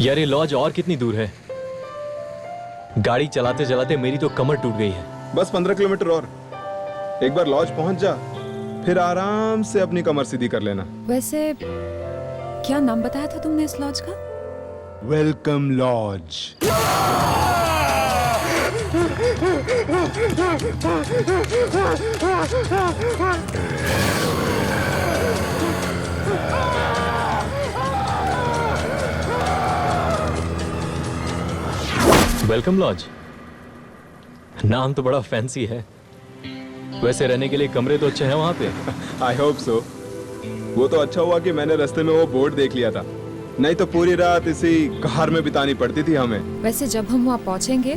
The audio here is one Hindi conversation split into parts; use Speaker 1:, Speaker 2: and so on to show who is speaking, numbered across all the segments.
Speaker 1: यार ये लॉज और कितनी दूर है? गाड़ी चलाते चलाते मेरी तो कमर टूट गई है।
Speaker 2: बस 15 किलोमीटर और। एक बार लॉज पहुंच जा, फिर आराम से अपनी कमर सीधी कर लेना।
Speaker 3: वैसे क्या नाम बताया था तुमने इस लॉज का?
Speaker 2: Welcome lodge.
Speaker 1: वेलकम लॉज, नाम तो बड़ा फैंसी है। वैसे रहने के लिए कमरे तो अच्छे हैं वहां पे?
Speaker 2: I hope so. वो तो अच्छा हुआ कि मैंने रास्ते में वो बोर्ड देख लिया था, नहीं तो पूरी रात इसी कार में बितानी पड़ती थी हमें।
Speaker 3: वैसे जब हम वहाँ पहुँचेंगे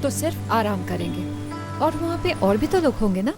Speaker 3: तो सिर्फ आराम करेंगे, और वहाँ पे और भी तो लोग होंगे ना?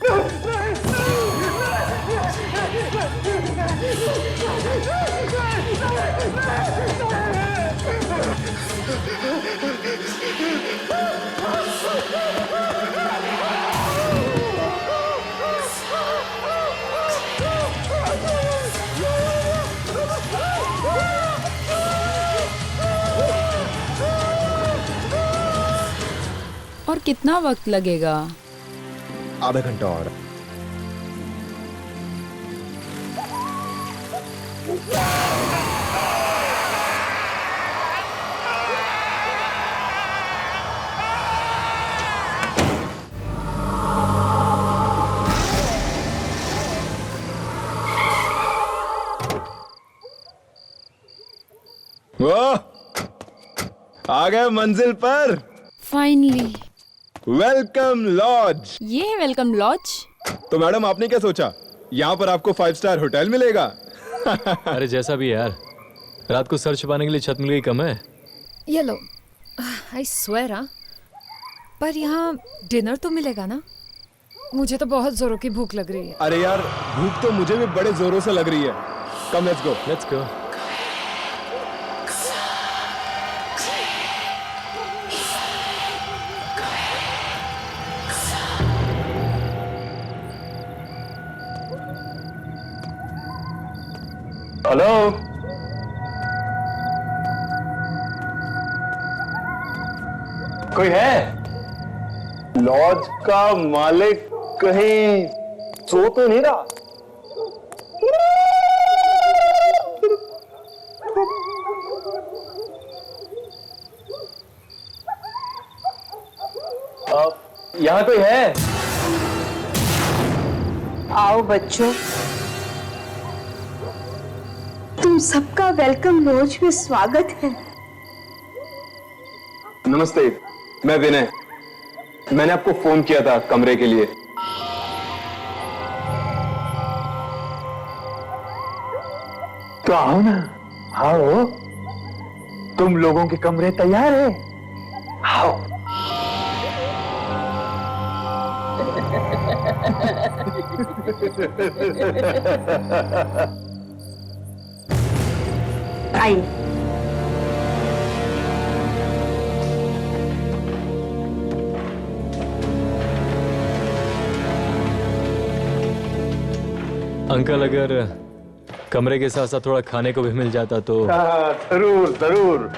Speaker 3: और कितना वक्त लगेगा?
Speaker 2: आधा घंटा और। वाह, आ गए मंजिल पर।
Speaker 3: फाइनली।
Speaker 2: Welcome lodge.
Speaker 3: ये है वेलकम लॉज?
Speaker 2: तो मैडम आपने क्या सोचा, यहाँ पर आपको 5 स्टार होटल मिलेगा?
Speaker 1: अरे जैसा भी है यार, रात को सर छुपाने के लिए छत मिल गई कम है।
Speaker 3: ये लो, आई स्वेयर। पर यहाँ डिनर तो मिलेगा ना? मुझे तो बहुत जोरों की भूख लग रही है।
Speaker 2: अरे यार, भूख तो मुझे भी बड़े जोरों से लग रही है। Come let's go.
Speaker 1: Let's go.
Speaker 2: Hello, कोई है? लॉज का मालिक कहीं सो तो नहीं रहा? यहाँ कोई है?
Speaker 4: आओ बच्चों, तुम सबका वेलकम लॉज में स्वागत है।
Speaker 2: नमस्ते, मैं विनय। मैंने आपको फोन किया था कमरे के लिए। तो आओ ना, आओ। तुम लोगों के कमरे तैयार है, आओ।
Speaker 4: आइए।
Speaker 1: अंकल, अगर कमरे के साथ साथ थोड़ा खाने को भी मिल जाता तो।
Speaker 5: जरूर जरूर।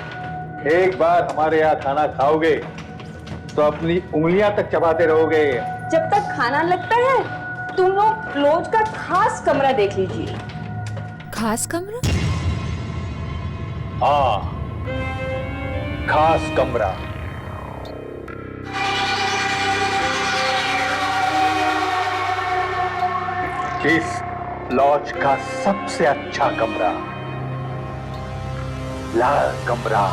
Speaker 5: एक बार हमारे यहाँ खाना खाओगे तो अपनी उंगलियां तक चबाते रहोगे।
Speaker 4: जब तक खाना लगता है तुम लोग लॉज का खास कमरा देख लीजिए।
Speaker 3: खास कमरा?
Speaker 5: हाँ, खास कमरा। इस लॉज का सबसे अच्छा कमरा, लाल कमरा।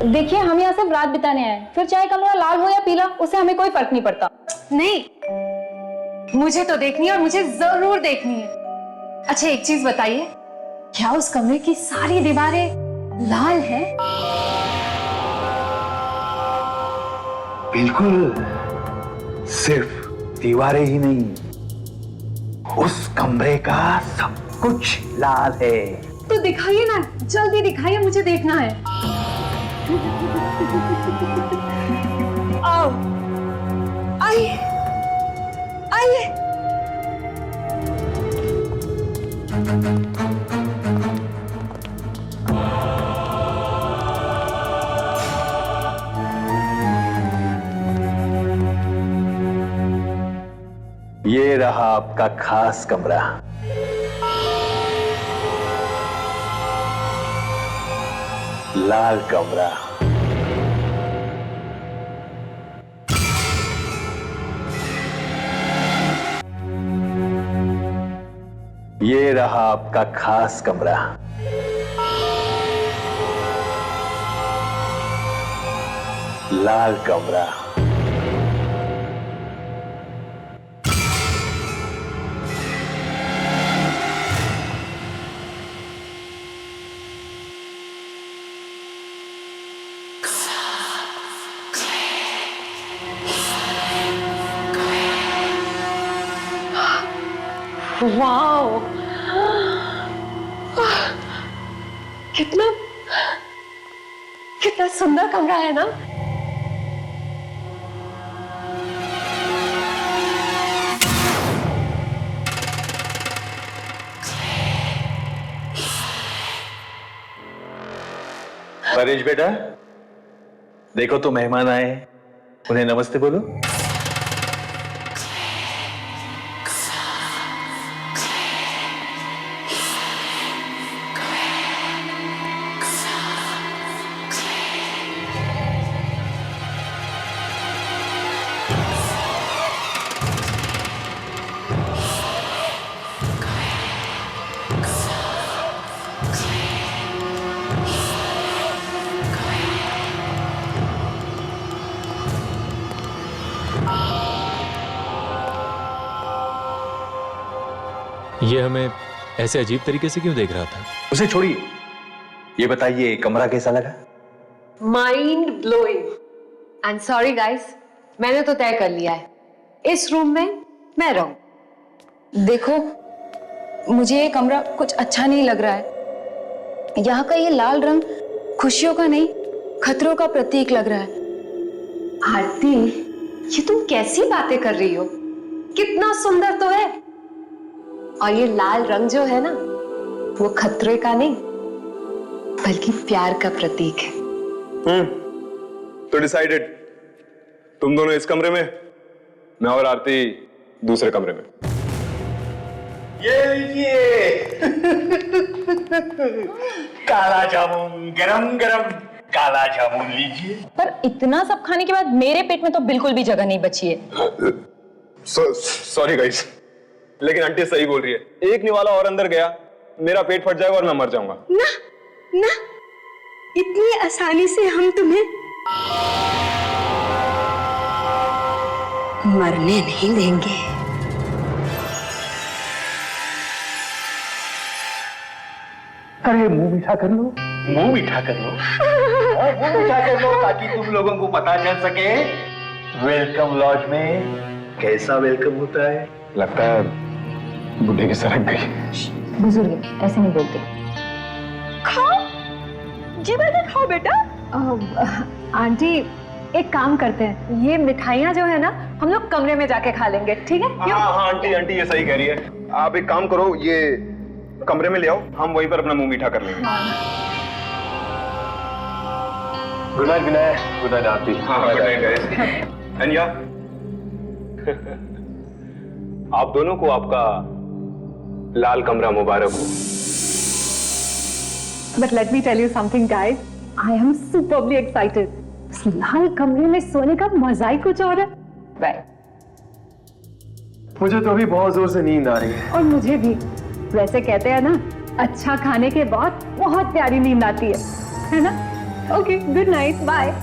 Speaker 6: देखिए, हम यहाँ सिर्फ रात बिताने आए, फिर चाहे कमरा लाल हो या पीला, उससे हमें कोई फर्क नहीं पड़ता।
Speaker 4: नहीं, मुझे तो देखनी है और मुझे जरूर देखनी है। अच्छा एक चीज बताइए, क्या उस कमरे की सारी दीवारें लाल हैं?
Speaker 5: बिल्कुल, सिर्फ दीवारें ही नहीं, उस कमरे का सब कुछ लाल है।
Speaker 4: तो दिखाइए ना, जल्दी दिखाइए, मुझे देखना है। आओ, आइए, आइए।
Speaker 5: ये रहा आपका खास कमरा। लाल कमरा। ये रहा आपका खास कमरा। लाल कमरा।
Speaker 4: वाओ, कितना कितना सुंदर कमरा है ना।
Speaker 5: परेश बेटा, देखो तो मेहमान आए हैं, उन्हें नमस्ते बोलो।
Speaker 1: ये हमें ऐसे अजीब तरीके से क्यों देख रहा था?
Speaker 5: उसे छोड़िए, ये बताइए कमरा कैसा लगा?
Speaker 4: Mind blowing. And sorry guys, मैंने तो तय कर लिया है, इस रूम में मैं रहूं।
Speaker 6: देखो, मुझे ये कमरा कुछ अच्छा नहीं लग रहा है। यहाँ का ये लाल रंग खुशियों का नहीं, खतरों का प्रतीक लग रहा है।
Speaker 4: आरती, ये तुम कैसी बातें कर रही हो? कितना सुंदर तो है। और ये लाल रंग जो है ना, वो खतरे का नहीं बल्कि प्यार का प्रतीक है।
Speaker 2: तो डिसाइडेड, तुम दोनों इस कमरे में, मैं और आरती दूसरे कमरे में।
Speaker 5: ये लीजिए काला जामुन, गरम गरम काला जामुन लीजिए।
Speaker 6: पर इतना सब खाने के बाद मेरे पेट में तो बिल्कुल भी जगह नहीं बची है।
Speaker 2: सॉरी गाइस, लेकिन आंटी सही बोल रही है। एक निवाला और अंदर गया, मेरा पेट फट जाएगा और मैं मर जाऊंगा।
Speaker 7: ना ना, इतनी आसानी से हम तुम्हें मरने नहीं देंगे।
Speaker 5: अरे मुंह मीठा कर लो, मुंह मीठा कर लो, मुंह मीठा कर लो, ताकि तुम लोगों को पता चल सके वेलकम लॉज में कैसा वेलकम होता है।
Speaker 2: लगता है बुढ़े की सरक गई।
Speaker 6: बुजुर्ग ऐसे नहीं बोलते।
Speaker 7: खाओ, जी बेटा खाओ बेटा।
Speaker 4: आंटी, एक काम करते हैं, ये मिठाइयाँ जो है ना, हम लोग कमरे में जाके खा लेंगे, ठीक है? क्यों?
Speaker 2: हाँ आंटी, आंटी ये सही कह रही है। आप एक काम करो, ये कमरे में ले आओ, हम वहीं पर अपना मुंह मीठा कर लेंगे।
Speaker 5: गुड नाइट विनय, गुड नाइट आरती।
Speaker 2: हाँ गुड नाइट गाइस। अनिया, आप दोनों को आपका लाल कमरा मुबारक हो।
Speaker 4: But let me tell you something, guys. I am superbly excited. इस लाल कमरे में सोने का मजा ही कुछ और है। Right.
Speaker 5: मुझे तो अभी बहुत जोर से नींद आ रही है।
Speaker 4: और मुझे भी। वैसे कहते हैं ना, अच्छा खाने के बाद बहुत प्यारी नींद आती है ना? Okay, good night, bye.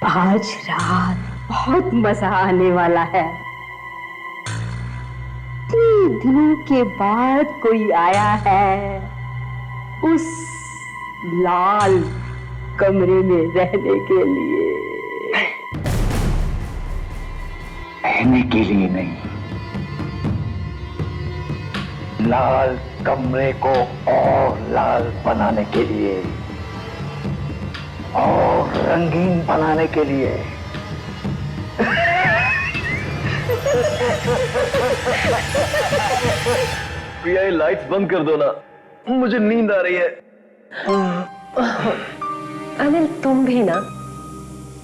Speaker 7: आज रात बहुत मजा आने वाला है। इतने दिनों के बाद कोई आया है उस लाल कमरे में रहने के लिए।
Speaker 5: रहने के लिए नहीं, लाल कमरे को और लाल बनाने के लिए और रंगीन बनाने के लिए।
Speaker 1: प्रिया, ये लाइट्स बंद कर दो ना, मुझे नींद आ रही है।
Speaker 4: अनिल, तुम भी ना,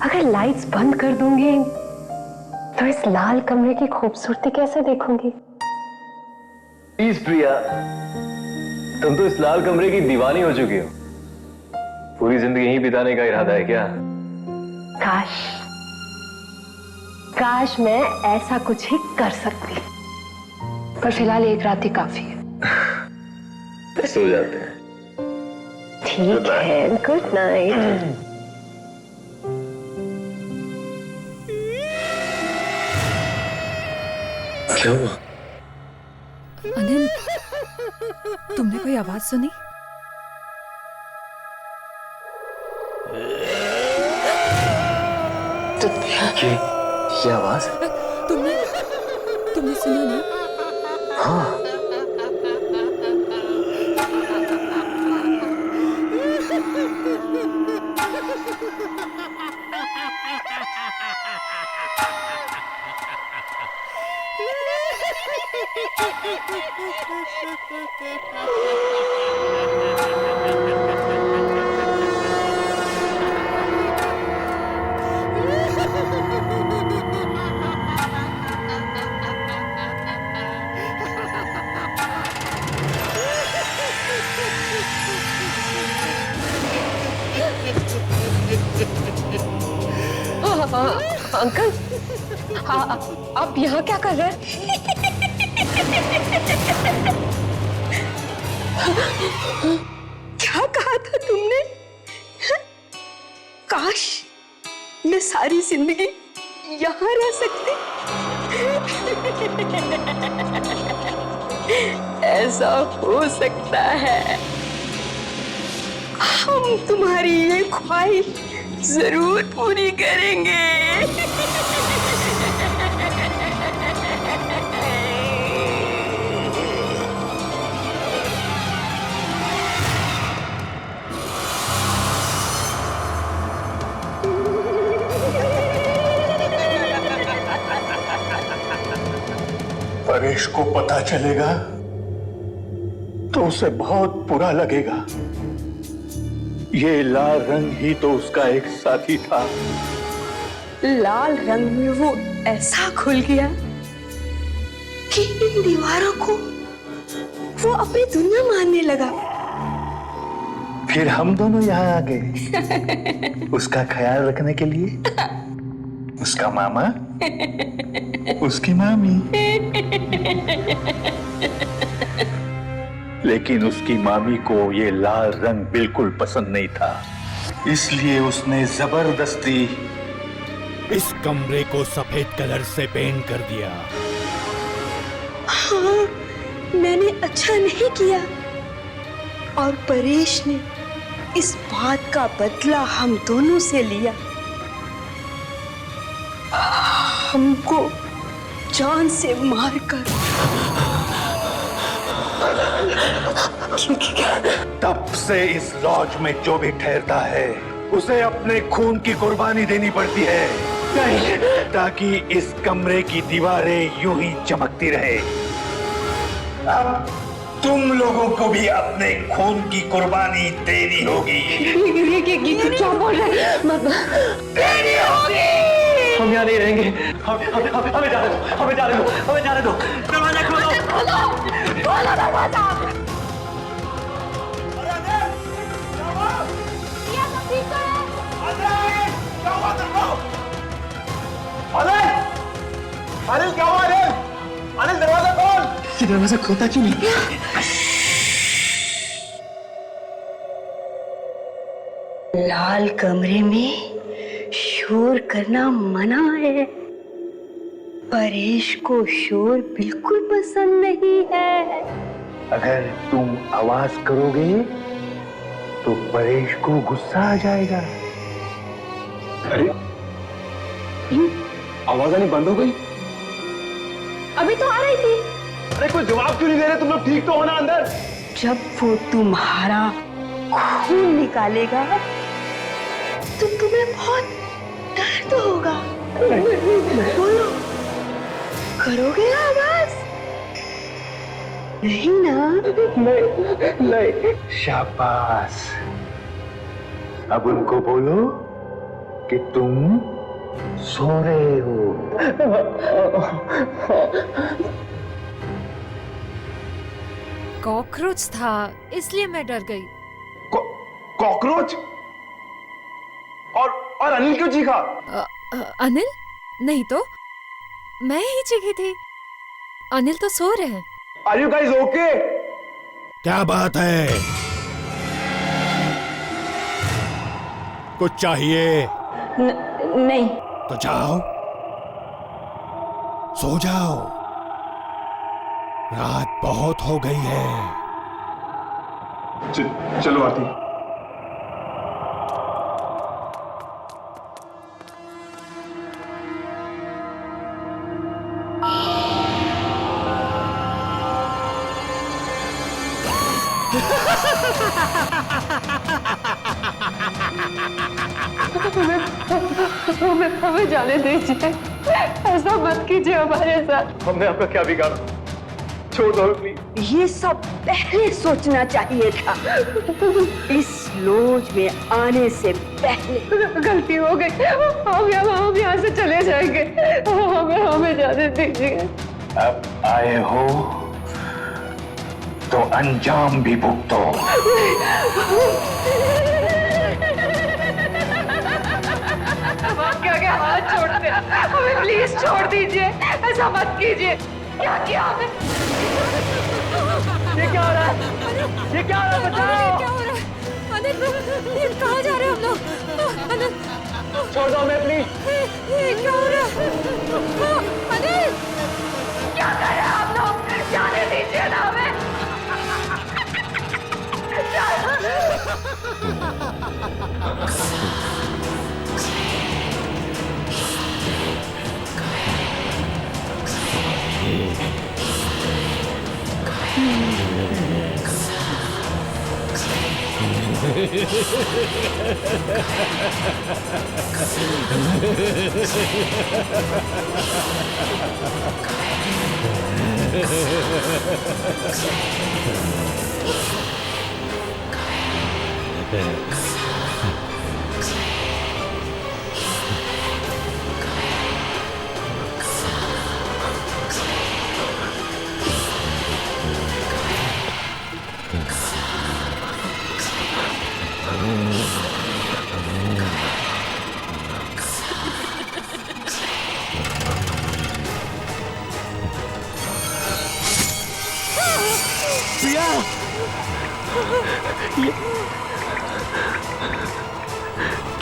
Speaker 4: अगर लाइट्स बंद कर दूंगी तो इस लाल कमरे की खूबसूरती कैसे देखूंगी?
Speaker 1: प्लीज प्रिया, तुम तो इस लाल कमरे की दीवानी हो चुकी हो। पूरी जिंदगी यहीं बिताने का इरादा है क्या?
Speaker 4: काश काश मैं ऐसा कुछ ही कर सकती, पर फिलहाल एक रात ही काफी है।
Speaker 1: सो जाते हैं।
Speaker 4: ठीक है, गुड नाइट।
Speaker 1: क्या हुआ?
Speaker 3: अनिल, तुमने कोई आवाज सुनी?
Speaker 1: ये आवाज?
Speaker 3: तुमने सुना ना?
Speaker 1: हाँ।
Speaker 4: अंकल, आप यहाँ क्या कर रहे हैं?
Speaker 7: क्या कहा था तुमने? काश मैं सारी जिंदगी यहाँ रह सकती। ऐसा हो सकता है। हम तुम्हारी ये ख्वाहिश जरूर पूरी करेंगे।
Speaker 5: परेश को पता चलेगा तो उसे बहुत बुरा लगेगा। ये लाल रंग ही तो उसका एक साथी था।
Speaker 7: लाल रंग में वो ऐसा खुल गया कि इन दीवारों को वो अपनी दुनिया मानने लगा।
Speaker 5: फिर हम दोनों यहाँ आ गए उसका ख्याल रखने के लिए। उसका मामा, उसकी मामी। लेकिन उसकी मामी को ये लाल रंग बिल्कुल पसंद नहीं था, इसलिए उसने जबरदस्ती
Speaker 8: इस कमरे को सफेद कलर से पेंट कर दिया।
Speaker 7: हाँ, मैंने अच्छा नहीं किया और परेश ने इस बात का बदला हम दोनों से लिया। हमको जान से मारकर।
Speaker 5: तब से इस लॉज में जो भी ठहरता है उसे अपने खून की कुर्बानी देनी पड़ती है ताकि इस कमरे की दीवारें यूं ही चमकती रहे। अब तुम लोगों को भी अपने खून की कुर्बानी देनी होगी।
Speaker 7: क्या बोल रहे हैं?
Speaker 5: देनी होगी।
Speaker 1: हम यहाँ नहीं रहेंगे। हमें जाने दो, हमें जाने दो, हमें जाने दो। दरवाजा खोलो।
Speaker 7: खोलो दरवाजा।
Speaker 2: अनिल, क्या हुआ? अनिल, दरवाजा खोल।
Speaker 1: ये दरवाजा खोलता क्यों नहीं?
Speaker 7: लाल कमरे में शोर करना मना है। परेश को शोर बिल्कुल पसंद नहीं है।
Speaker 5: अगर तुम आवाज करोगे तो परेश को गुस्सा आ जाएगा।
Speaker 2: अरे आवाज आनी बंद हो गई।
Speaker 7: अभी तो आ रही थी।
Speaker 5: अरे कोई जवाब क्यों नहीं दे रहे तुम लोग? ठीक तो होना अंदर।
Speaker 7: जब वो तुम्हारा खून निकालेगा तो तुम्हें बहुत दर्द होगा। बोलो, करोगे ना आवाज? नहीं ना?
Speaker 5: नहीं। शाबाश। अब उनको बोलो कि तुम सो रहे हो।
Speaker 3: कॉकरोच था इसलिए मैं डर गई।
Speaker 5: कॉकरोच? और अनिल क्यों चीखा?
Speaker 3: अनिल? नहीं तो मैं ही चीखी थी। अनिल तो सो रहे हैं।
Speaker 5: Are you guys okay?
Speaker 8: क्या बात है? कुछ चाहिए?
Speaker 7: नहीं।
Speaker 8: तो जाओ, सो जाओ। रात बहुत हो गई है।
Speaker 2: चलो आरती।
Speaker 4: हमें जाने दीजिए। ऐसा मत कीजिए हमारे साथ।
Speaker 5: हमने आपका क्या बिगाड़ा? छोड़ दो प्लीज।
Speaker 7: ये सब पहले सोचना चाहिए था। इस लॉज में आने से पहले।
Speaker 4: गलती हो गई। हम यहाँ से चले जाएंगे। हमें जाने दीजिए।
Speaker 5: अब आए हो तो अंजाम भी भुगतो।
Speaker 4: क्या हाथ छोड़ते हैं? हमें प्लीज छोड़ दीजिए। ऐसा मत कीजिए। क्या किया आपने? ये क्या हो रहा है? ये क्या हो रहा है? बचाओ!
Speaker 3: क्या हो रहा है? अनिल, ये कहाँ जा रहे हैं हम लोग? अनिल,
Speaker 5: छोड़ दो हमें प्लीज।
Speaker 3: ये क्या हो रहा है? अनिल,
Speaker 4: क्या कर रहे हैं आप लोग? जाने दीजिए ना हमें।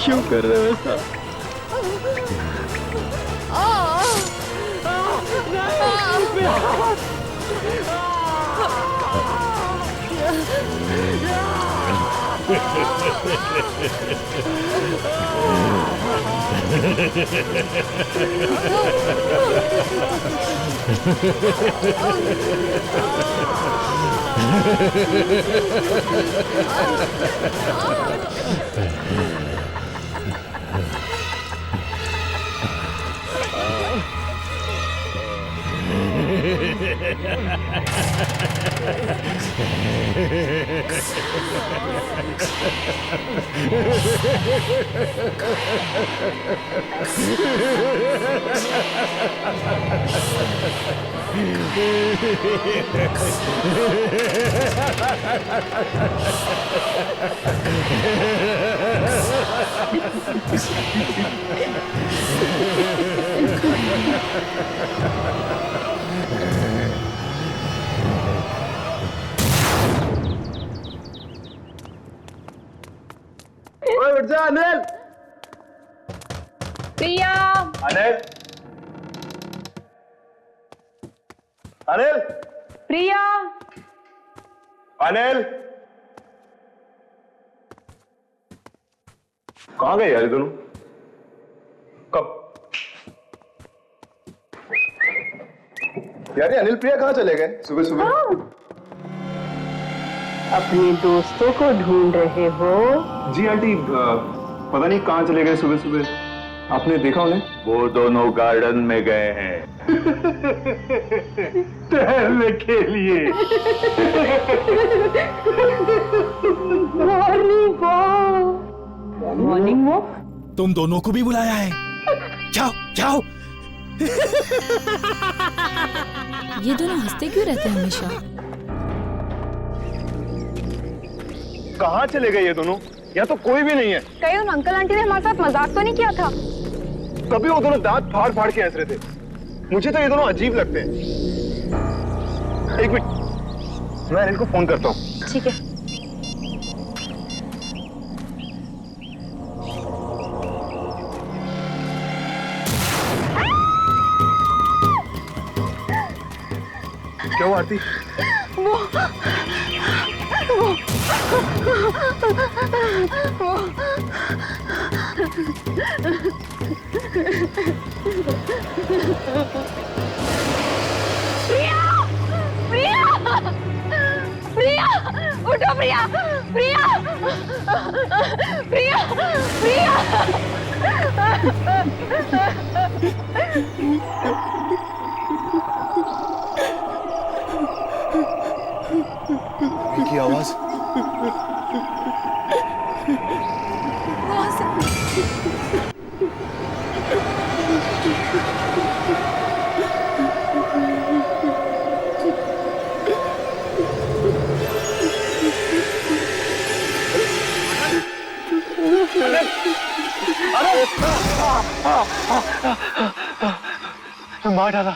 Speaker 1: क्यों कर रहे हो ऐसा?
Speaker 5: उठ जा अनिल।
Speaker 7: प्रिया।
Speaker 5: अनिल, अनिल,
Speaker 7: प्रिया।
Speaker 2: अनिल, कहाँ गए यार ये दोनों? कब? यार ये अनिल प्रिया कहाँ चले गए सुबह सुबह?
Speaker 7: अपने दोस्तों को ढूंढ रहे हो?
Speaker 2: जी आंटी, पता नहीं कहाँ चले गए सुबह सुबह। आपने देखा उन्हें?
Speaker 5: वो दोनों गार्डन में गए हैं टहलने के लिए।
Speaker 7: Morning walk. Morning walk?
Speaker 8: तुम दोनों को भी बुलाया है। जाओ जाओ।
Speaker 6: ये दोनों हंसते क्यों रहते हैं हमेशा?
Speaker 2: कहाँ चले गए ये दोनों? यहाँ तो कोई भी नहीं है।
Speaker 7: कहीं उन अंकल आंटी ने हमारे साथ मजाक तो नहीं किया था?
Speaker 2: तभी वो दोनों दांत फाड़ फाड़ के हंस रहे थे। मुझे तो ये दोनों अजीब लगते हैं। एक मिनट, मैं अनिल को फोन करता हूँ।
Speaker 7: ठीक है।
Speaker 2: क्या हुआ आरती?
Speaker 7: प्रिया! प्रिया! उठो प्रिया! प्रिया! प्रिया! प्रिया!
Speaker 2: की आवाज।
Speaker 5: मार डाला।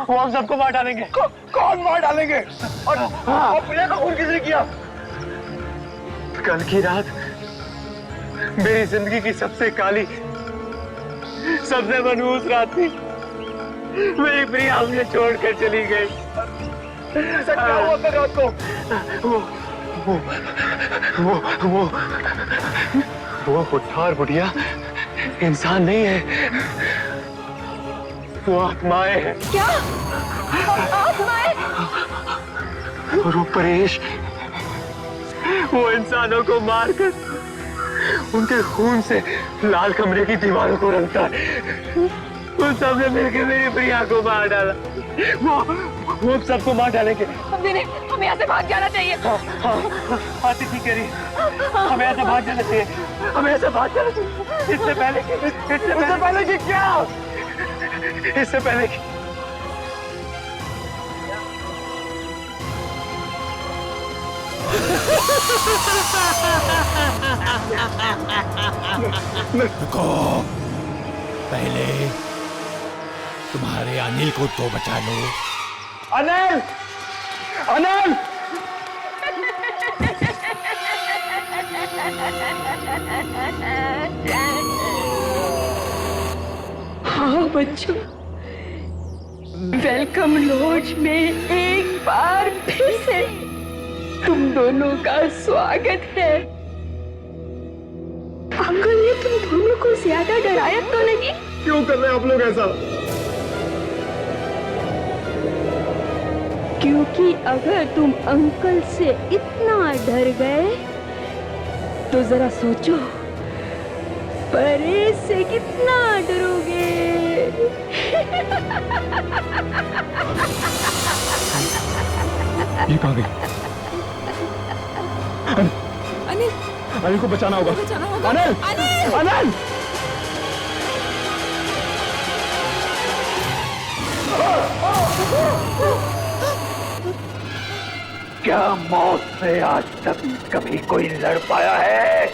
Speaker 5: वो हम सबको मार डालेंगे।
Speaker 2: कौन मार डालेंगे? और प्रिया का खून किसने किया?
Speaker 5: कल की रात मेरी जिंदगी की सबसे काली, सबसे मनहूस रात थी। मेरी प्रिया हमने छोड़कर चली गई।
Speaker 2: ऐसा क्या हुआ कल रात को?
Speaker 5: वो बुढ़ा और बुढ़िया इंसान नहीं है, वो आत्माएं हैं।
Speaker 7: क्या? आत्माएं?
Speaker 5: और वो परेश, वो इंसानों को मारकर उनके खून से लाल कमरे की दीवारों को रंगता है। उन सब ने मिलकर मेरी प्रिया को मार डाला। वो सबको मार डालेंगे।
Speaker 7: हमें यहाँ से भाग जाना चाहिए।
Speaker 5: आती ठीक कह रही, हमें ऐसे भाग जाना चाहिए। हमें ऐसे भाग जाना चाहिए। इससे पहले कि क्या? इससे पहले कि
Speaker 8: रुको, पहले तुम्हारे अनिल को तो बचा लो।
Speaker 2: अनिल! अनिल!
Speaker 7: हाँ बच्चों, वेलकम लॉज में एक बार फिर से तुम दोनों का स्वागत है। अंकल ने तुम दोनों को ज्यादा डराया तो नहीं?
Speaker 2: क्यों कर रहे हैं आप लोग ऐसा?
Speaker 7: क्योंकि अगर तुम अंकल से इतना डर गए तो जरा सोचो परेश से कितना डरोगे।
Speaker 2: ये कहाँ गई?
Speaker 6: अनिल,
Speaker 2: अनिल को बचाना होगा। अनिल! अनिल!
Speaker 5: क्या मौत से आज तक कभी कोई लड़ पाया है?